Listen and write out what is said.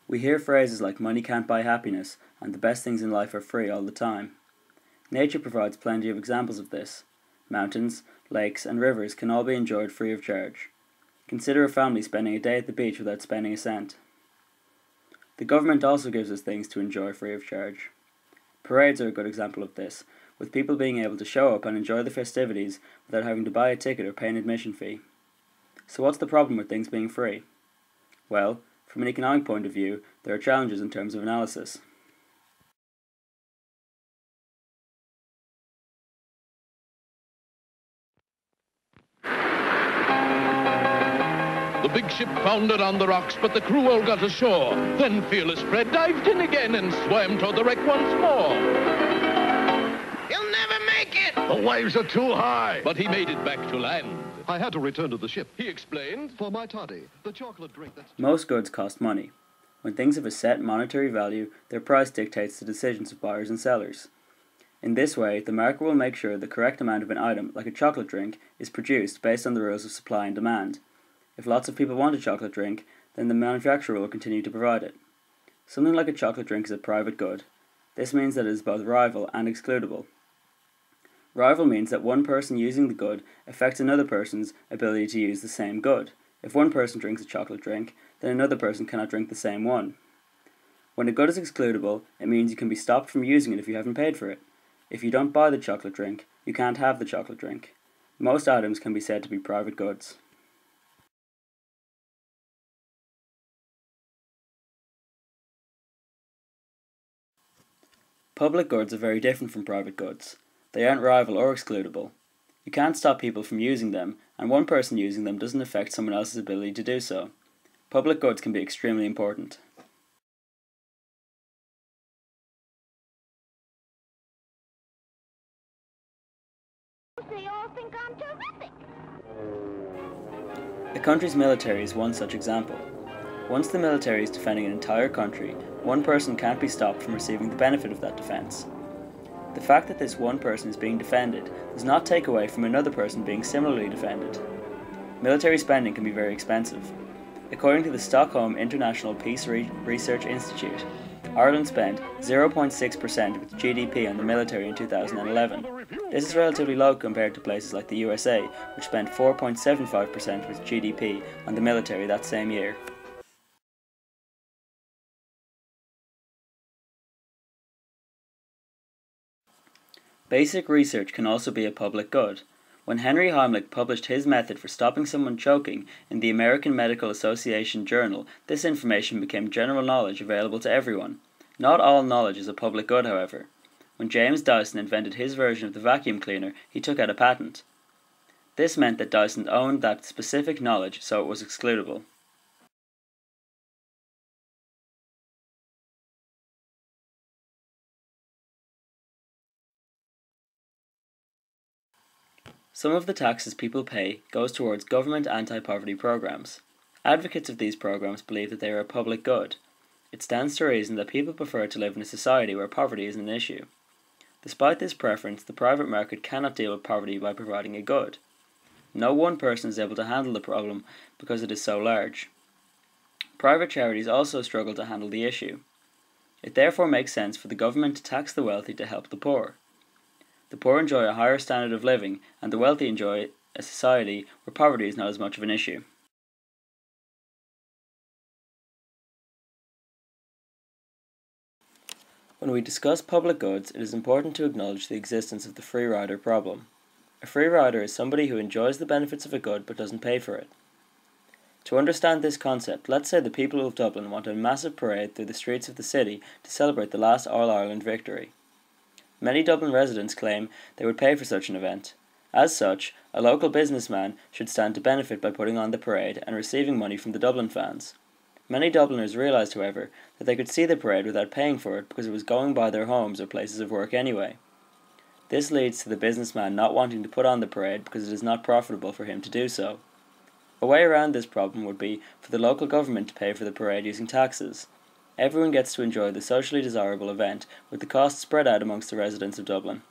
We hear phrases like money can't buy happiness and the best things in life are free all the time. Nature provides plenty of examples of this. Mountains, lakes and rivers can all be enjoyed free of charge. Consider a family spending a day at the beach without spending a cent. The government also gives us things to enjoy free of charge. Parades are a good example of this, with people being able to show up and enjoy the festivities without having to buy a ticket or pay an admission fee. So what's the problem with things being free? Well, from an economic point of view, there are challenges in terms of analysis. The big ship foundered on the rocks, but the crew all got ashore. Then Fearless Fred dived in again and swam toward the wreck once more. He'll never make it! The waves are too high. But he made it back to land. I had to return to the ship. He explained. For my toddy, the chocolate drink that's... Most goods cost money. When things have a set monetary value, their price dictates the decisions of buyers and sellers. In this way, the market will make sure the correct amount of an item, like a chocolate drink, is produced based on the rules of supply and demand. If lots of people want a chocolate drink, then the manufacturer will continue to provide it. Something like a chocolate drink is a private good. This means that it is both rival and excludable. Rival means that one person using the good affects another person's ability to use the same good. If one person drinks a chocolate drink, then another person cannot drink the same one. When a good is excludable, it means you can be stopped from using it if you haven't paid for it. If you don't buy the chocolate drink, you can't have the chocolate drink. Most items can be said to be private goods. Public goods are very different from private goods. They aren't rival or excludable. You can't stop people from using them, and one person using them doesn't affect someone else's ability to do so. Public goods can be extremely important. They all think I'm terrific. A country's military is one such example. Once the military is defending an entire country, one person can't be stopped from receiving the benefit of that defence. The fact that this one person is being defended does not take away from another person being similarly defended. Military spending can be very expensive. According to the Stockholm International Peace Research Institute, Ireland spent 0.6% of its GDP on the military in 2011. This is relatively low compared to places like the USA, which spent 4.75% of its GDP on the military that same year. Basic research can also be a public good. When Henry Heimlich published his method for stopping someone choking in the American Medical Association Journal, this information became general knowledge available to everyone. Not all knowledge is a public good, however. When James Dyson invented his version of the vacuum cleaner, he took out a patent. This meant that Dyson owned that specific knowledge, so it was excludable. Some of the taxes people pay goes towards government anti-poverty programs. Advocates of these programs believe that they are a public good. It stands to reason that people prefer to live in a society where poverty isn't an issue. Despite this preference, the private market cannot deal with poverty by providing a good. No one person is able to handle the problem because it is so large. Private charities also struggle to handle the issue. It therefore makes sense for the government to tax the wealthy to help the poor. The poor enjoy a higher standard of living, and the wealthy enjoy a society where poverty is not as much of an issue. When we discuss public goods, it is important to acknowledge the existence of the free rider problem. A free rider is somebody who enjoys the benefits of a good but doesn't pay for it. To understand this concept, let's say the people of Dublin want a massive parade through the streets of the city to celebrate the last All-Ireland victory. Many Dublin residents claim they would pay for such an event. As such, a local businessman should stand to benefit by putting on the parade and receiving money from the Dublin fans. Many Dubliners realised, however, that they could see the parade without paying for it because it was going by their homes or places of work anyway. This leads to the businessman not wanting to put on the parade because it is not profitable for him to do so. A way around this problem would be for the local government to pay for the parade using taxes. Everyone gets to enjoy the socially desirable event, with the costs spread out amongst the residents of Dublin.